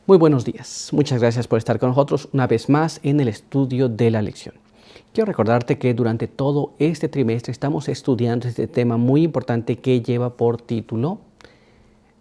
Muy buenos días. Muchas gracias por estar con nosotros una vez más en el estudio de la lección. Quiero recordarte que durante todo este trimestre estamos estudiando este tema muy importante que lleva por título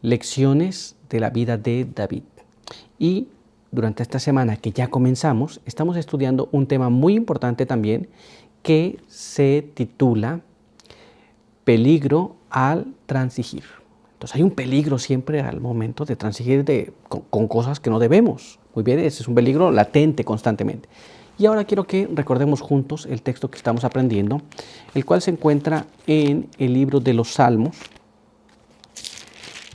Lecciones de la vida de David. Y durante esta semana que ya comenzamos, estamos estudiando un tema muy importante también que se titula Peligro al transigir. Entonces hay un peligro siempre al momento de transigir con cosas que no debemos. Muy bien, ese es un peligro latente constantemente. Y ahora quiero que recordemos juntos el texto que estamos aprendiendo, el cual se encuentra en el libro de los Salmos,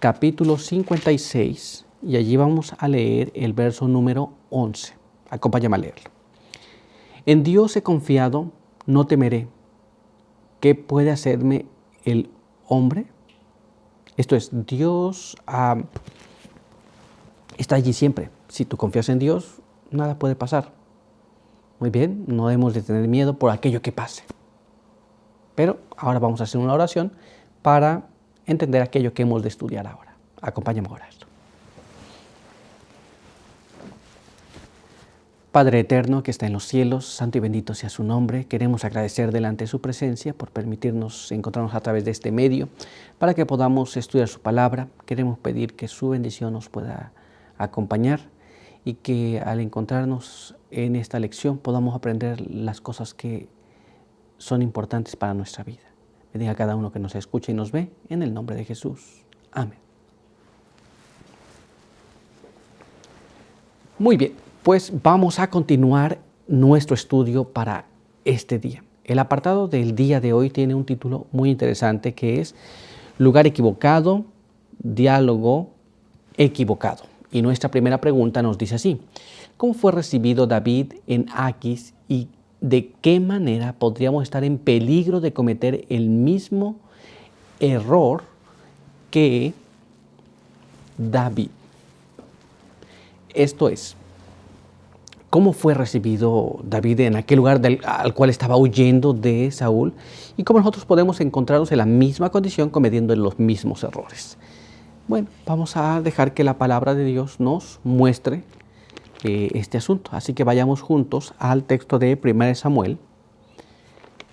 capítulo 56, y allí vamos a leer el verso número 11. Acompáñame a leerlo. En Dios he confiado, no temeré. ¿Qué puede hacerme el hombre? Esto es, Dios está allí siempre. Si tú confías en Dios, nada puede pasar. Muy bien, no debemos de tener miedo por aquello que pase. Pero ahora vamos a hacer una oración para entender aquello que hemos de estudiar ahora. Acompáñame a orar. Padre eterno que está en los cielos, santo y bendito sea su nombre. Queremos agradecer delante de su presencia por permitirnos encontrarnos a través de este medio para que podamos estudiar su palabra. Queremos pedir que su bendición nos pueda acompañar y que al encontrarnos en esta lección podamos aprender las cosas que son importantes para nuestra vida. Bendiga a cada uno que nos escucha y nos ve en el nombre de Jesús. Amén. Muy bien. Pues vamos a continuar nuestro estudio para este día. El apartado del día de hoy tiene un título muy interesante que es Lugar equivocado, diálogo equivocado. Y nuestra primera pregunta nos dice así: ¿cómo fue recibido David en Aquis y de qué manera podríamos estar en peligro de cometer el mismo error que David? Esto es, ¿cómo fue recibido David en aquel lugar al cual estaba huyendo de Saúl? Y cómo nosotros podemos encontrarnos en la misma condición cometiendo los mismos errores. Bueno, vamos a dejar que la palabra de Dios nos muestre este asunto. Así que vayamos juntos al texto de 1 Samuel,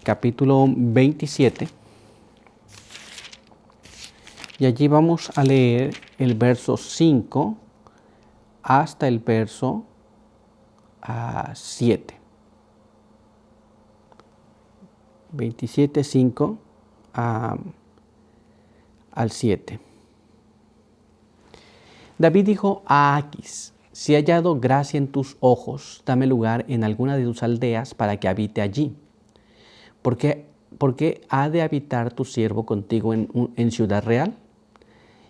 capítulo 27. Y allí vamos a leer el verso 5 hasta el verso 7. 27, 5 al 7. David dijo a Aquis: si he hallado gracia en tus ojos, dame lugar en alguna de tus aldeas para que habite allí. Porque ha de habitar tu siervo contigo en ciudad real.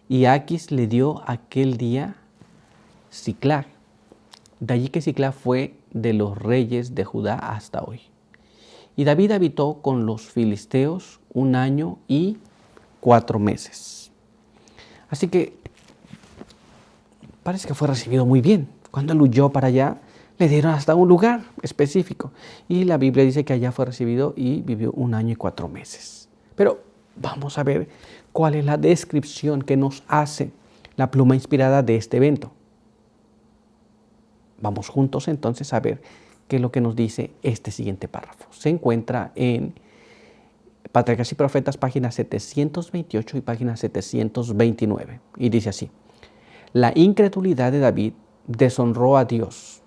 Y Aquis le dio aquel día Siclag. De allí que Siclag fue de los reyes de Judá hasta hoy. Y David habitó con los filisteos 1 año y 4 meses. Así que parece que fue recibido muy bien. Cuando él huyó para allá, le dieron hasta un lugar específico. Y la Biblia dice que allá fue recibido y vivió 1 año y 4 meses. Pero vamos a ver cuál es la descripción que nos hace la pluma inspirada de este evento. Vamos juntos entonces a ver qué es lo que nos dice este siguiente párrafo. Se encuentra en Patriarcas y Profetas, páginas 728 y página 729. Y dice así: la incredulidad de David deshonró a Dios.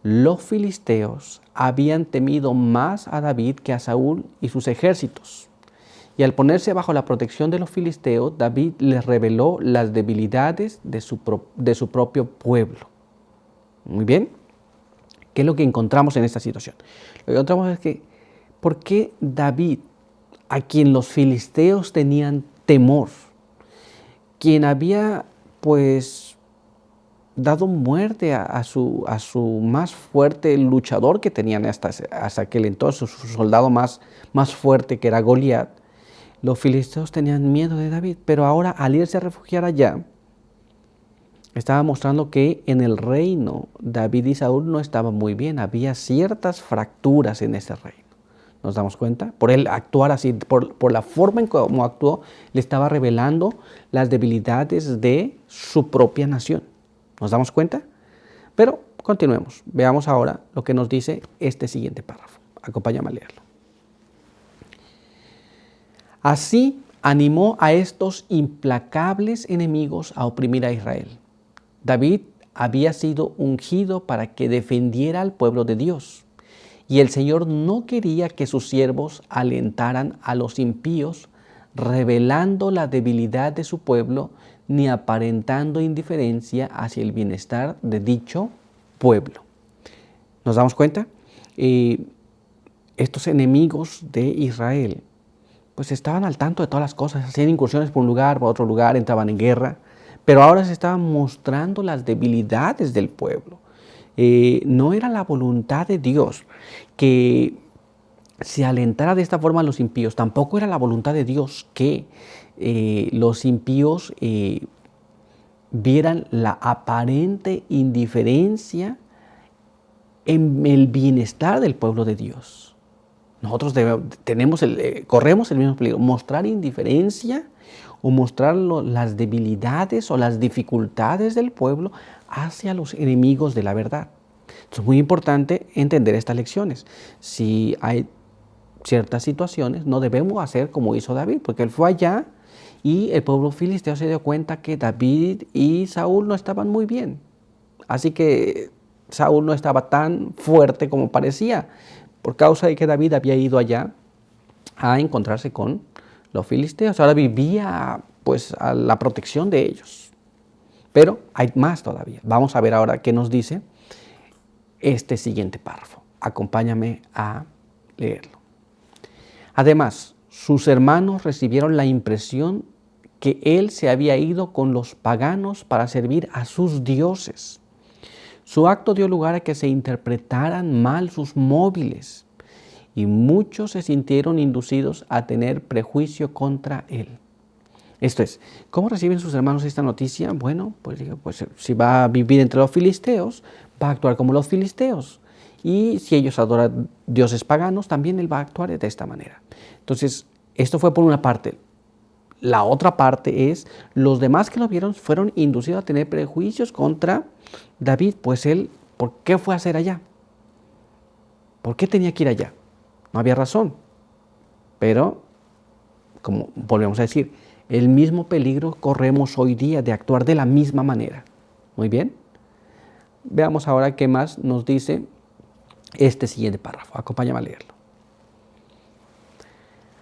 Los filisteos habían temido más a David que a Saúl y sus ejércitos. Y al ponerse bajo la protección de los filisteos, David les reveló las debilidades de su propio pueblo. Muy bien. ¿Qué es lo que encontramos en esta situación? Lo que encontramos es que, ¿por qué David, a quien los filisteos tenían temor, quien había pues dado muerte a su más fuerte luchador que tenían hasta aquel entonces, su soldado más fuerte, que era Goliat, los filisteos tenían miedo de David? Pero ahora, al irse a refugiar allá, estaba mostrando que en el reino David y Saúl no estaban muy bien. Había ciertas fracturas en ese reino. ¿Nos damos cuenta? Por él actuar así, por la forma en cómo actuó, le estaba revelando las debilidades de su propia nación. ¿Nos damos cuenta? Pero continuemos. Veamos ahora lo que nos dice este siguiente párrafo. Acompáñame a leerlo. Así animó a estos implacables enemigos a oprimir a Israel. David había sido ungido para que defendiera al pueblo de Dios. Y el Señor no quería que sus siervos alentaran a los impíos, revelando la debilidad de su pueblo, ni aparentando indiferencia hacia el bienestar de dicho pueblo. ¿Nos damos cuenta? Estos enemigos de Israel, pues estaban al tanto de todas las cosas, hacían incursiones por un lugar, por otro lugar, entraban en guerra, pero ahora se estaban mostrando las debilidades del pueblo. No era la voluntad de Dios que se alentara de esta forma a los impíos. Tampoco era la voluntad de Dios que los impíos vieran la aparente indiferencia en el bienestar del pueblo de Dios. Nosotros corremos el mismo peligro, mostrar indiferencia o mostrar las debilidades o las dificultades del pueblo hacia los enemigos de la verdad. Es muy importante entender estas lecciones. Si hay ciertas situaciones, no debemos hacer como hizo David, porque él fue allá y el pueblo filisteo se dio cuenta que David y Saúl no estaban muy bien. Así que Saúl no estaba tan fuerte como parecía, por causa de que David había ido allá a encontrarse con los filisteos. Ahora vivía pues a la protección de ellos. Pero hay más todavía. Vamos a ver ahora qué nos dice este siguiente párrafo. Acompáñame a leerlo. Además, sus hermanos recibieron la impresión que él se había ido con los paganos para servir a sus dioses. Su acto dio lugar a que se interpretaran mal sus móviles y muchos se sintieron inducidos a tener prejuicio contra él. Esto es, ¿cómo reciben sus hermanos esta noticia? Bueno, pues si va a vivir entre los filisteos, va a actuar como los filisteos. Y si ellos adoran dioses paganos, también él va a actuar de esta manera. Entonces, esto fue por una parte. La otra parte es, los demás que lo vieron fueron inducidos a tener prejuicios contra David. Pues él, ¿por qué fue a hacer allá? ¿Por qué tenía que ir allá? No había razón. Pero, como volvemos a decir, el mismo peligro corremos hoy día de actuar de la misma manera. Muy bien. Veamos ahora qué más nos dice este siguiente párrafo. Acompáñame a leerlo.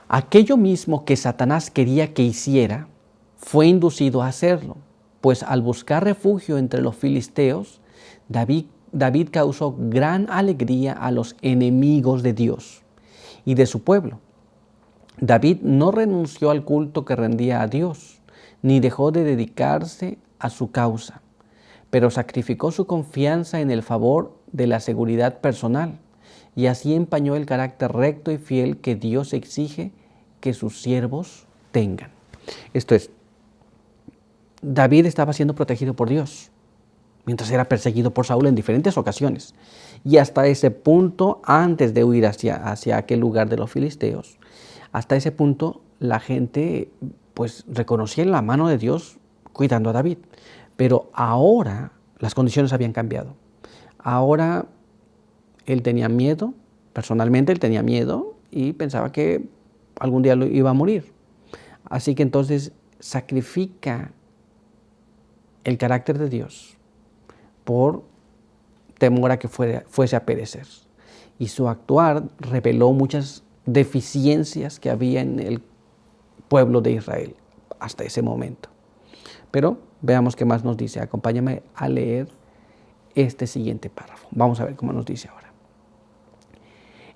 Aquello mismo que Satanás quería que hiciera, fue inducido a hacerlo, pues al buscar refugio entre los filisteos, David causó gran alegría a los enemigos de Dios y de su pueblo. David no renunció al culto que rendía a Dios, ni dejó de dedicarse a su causa, pero sacrificó su confianza en el favor de la seguridad personal, y así empañó el carácter recto y fiel que Dios exige que sus siervos tengan. Esto es, David estaba siendo protegido por Dios, mientras era perseguido por Saúl en diferentes ocasiones. Y hasta ese punto, antes de huir hacia aquel lugar de los filisteos, hasta ese punto la gente pues reconocía la mano de Dios cuidando a David. Pero ahora las condiciones habían cambiado. Ahora él tenía miedo, personalmente él tenía miedo y pensaba que algún día lo iba a morir. Así que entonces sacrifica el carácter de Dios por temor a que fuese a perecer. Y su actuar reveló muchas deficiencias que había en el pueblo de Israel hasta ese momento. Pero veamos qué más nos dice. Acompáñame a leer este siguiente párrafo. Vamos a ver cómo nos dice ahora.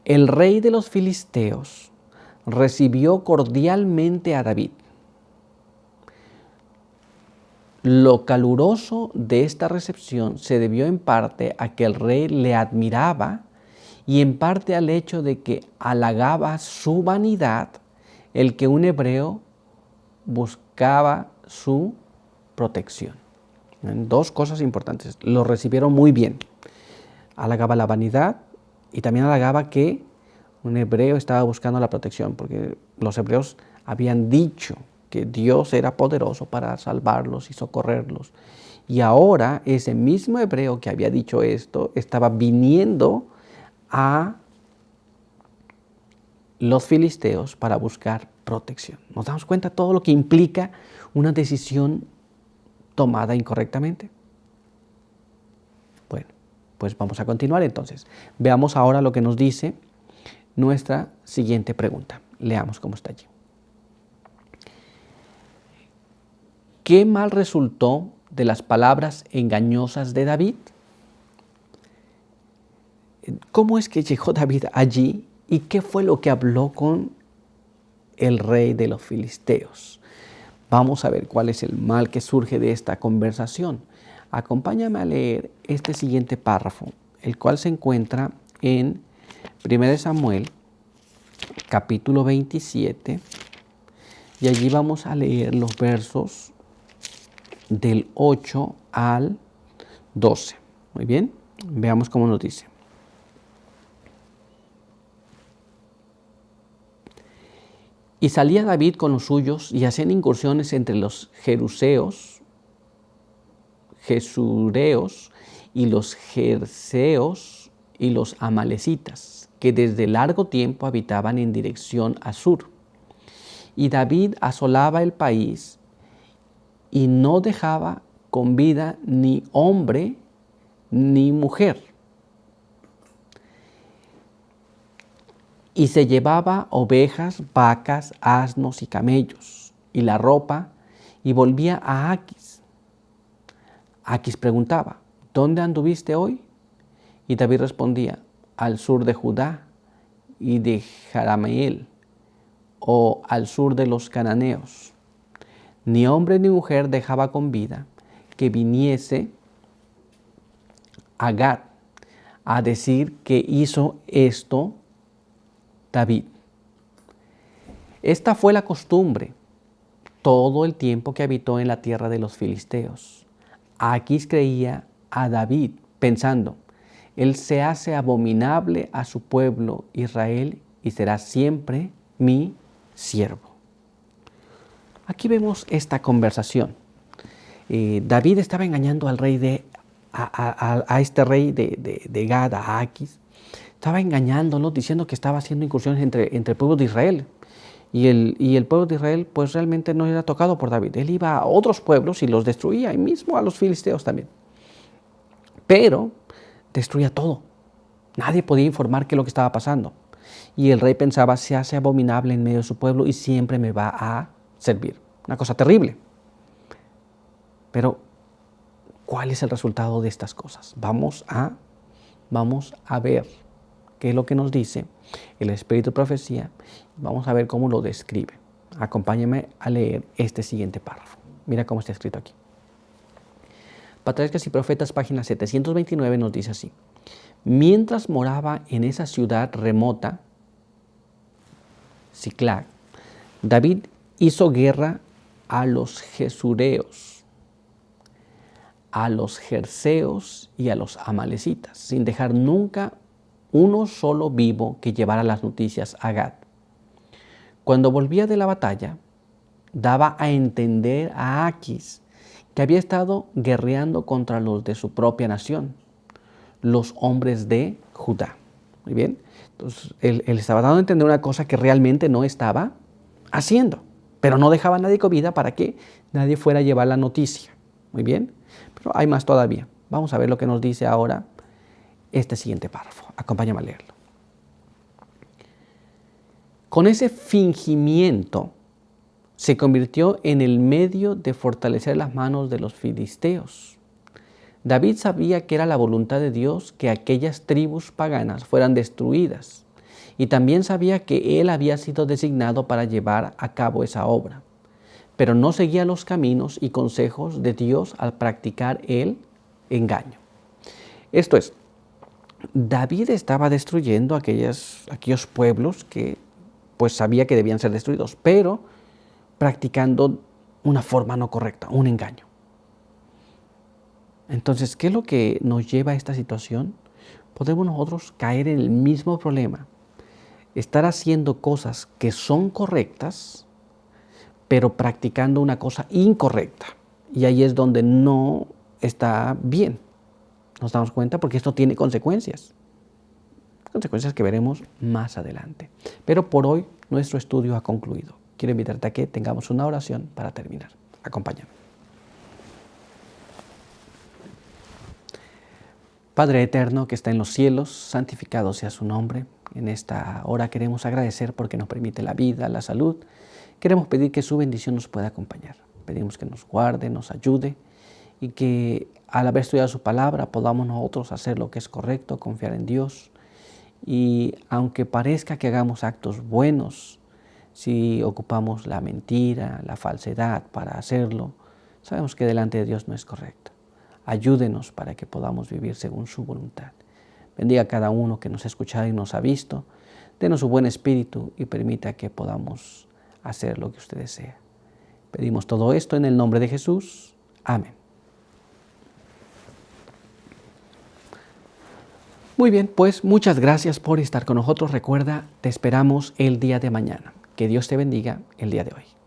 El rey de los filisteos recibió cordialmente a David. Lo caluroso de esta recepción se debió en parte a que el rey le admiraba y en parte al hecho de que halagaba su vanidad el que un hebreo buscaba su protección. Dos cosas importantes. Lo recibieron muy bien. Halagaba la vanidad y también halagaba que un hebreo estaba buscando la protección, porque los hebreos habían dicho que Dios era poderoso para salvarlos y socorrerlos. Y ahora ese mismo hebreo que había dicho esto estaba viniendo a los filisteos para buscar protección. ¿Nos damos cuenta de todo lo que implica una decisión tomada incorrectamente? Bueno, pues vamos a continuar entonces. Veamos ahora lo que nos dice nuestra siguiente pregunta. Leamos cómo está allí. ¿Qué mal resultó de las palabras engañosas de David? ¿Cómo es que llegó David allí y qué fue lo que habló con el rey de los filisteos? Vamos a ver cuál es el mal que surge de esta conversación. Acompáñame a leer este siguiente párrafo, el cual se encuentra en 1 Samuel, capítulo 27, y allí vamos a leer los versos del 8 al 12. Muy bien, veamos cómo nos dice. Y salía David con los suyos y hacían incursiones entre los jesureos y los jerseos y los amalecitas, que desde largo tiempo habitaban en dirección a sur. Y David asolaba el país y no dejaba con vida ni hombre ni mujer. Y se llevaba ovejas, vacas, asnos y camellos, y la ropa, y volvía a Aquis. Aquis preguntaba, ¿dónde anduviste hoy? Y David respondía, al sur de Judá y de Jarameel, o al sur de los cananeos. Ni hombre ni mujer dejaba con vida que viniese a Gad a decir que hizo esto David. Esta fue la costumbre todo el tiempo que habitó en la tierra de los filisteos. Aquis creía a David pensando, él se hace abominable a su pueblo Israel y será siempre mi siervo. Aquí vemos esta conversación. David estaba engañando al rey a este rey de Gad, a Aquis. Estaba engañándolo, diciendo que estaba haciendo incursiones entre el pueblo de Israel. Y el pueblo de Israel pues realmente no era tocado por David. Él iba a otros pueblos y los destruía, y mismo a los filisteos también. Pero destruía todo. Nadie podía informar qué es lo que estaba pasando. Y el rey pensaba, se hace abominable en medio de su pueblo y siempre me va a servir. Una cosa terrible. Pero, ¿cuál es el resultado de estas cosas? Vamos a ver qué es lo que nos dice el Espíritu de Profecía. Vamos a ver cómo lo describe. Acompáñame a leer este siguiente párrafo. Mira cómo está escrito aquí. Patriarcas y Profetas, página 729, nos dice así. Mientras moraba en esa ciudad remota, Siclag, David hizo guerra a los jesureos, a los jerseos y a los amalecitas, sin dejar nunca uno solo vivo que llevara las noticias a Gad. Cuando volvía de la batalla, daba a entender a Aquis que había estado guerreando contra los de su propia nación, los hombres de Judá. Muy bien, entonces él estaba dando a entender una cosa que realmente no estaba haciendo, pero no dejaba a nadie con vida para que nadie fuera a llevar la noticia. Muy bien, pero hay más todavía. Vamos a ver lo que nos dice ahora este siguiente párrafo. Acompáñame a leerlo. Con ese fingimiento se convirtió en el medio de fortalecer las manos de los filisteos. David sabía que era la voluntad de Dios que aquellas tribus paganas fueran destruidas, y también sabía que él había sido designado para llevar a cabo esa obra, pero no seguía los caminos y consejos de Dios al practicar el engaño. Esto es, David estaba destruyendo aquellos pueblos que pues sabía que debían ser destruidos, pero practicando una forma no correcta, un engaño. Entonces, ¿qué es lo que nos lleva a esta situación? Podemos nosotros caer en el mismo problema, estar haciendo cosas que son correctas, pero practicando una cosa incorrecta. Y ahí es donde no está bien. Nos damos cuenta porque esto tiene consecuencias. Consecuencias que veremos más adelante. Pero por hoy nuestro estudio ha concluido. Quiero invitarte a que tengamos una oración para terminar. Acompáñame. Padre eterno que está en los cielos, santificado sea su nombre. En esta hora queremos agradecer porque nos permite la vida, la salud. Queremos pedir que su bendición nos pueda acompañar. Pedimos que nos guarde, nos ayude y que al haber estudiado su palabra podamos nosotros hacer lo que es correcto, confiar en Dios. Y aunque parezca que hagamos actos buenos, si ocupamos la mentira, la falsedad para hacerlo, sabemos que delante de Dios no es correcto. Ayúdenos para que podamos vivir según su voluntad. Bendiga a cada uno que nos ha escuchado y nos ha visto. Denos su buen espíritu y permita que podamos hacer lo que usted desea. Pedimos todo esto en el nombre de Jesús. Amén. Muy bien, pues muchas gracias por estar con nosotros. Recuerda, te esperamos el día de mañana. Que Dios te bendiga el día de hoy.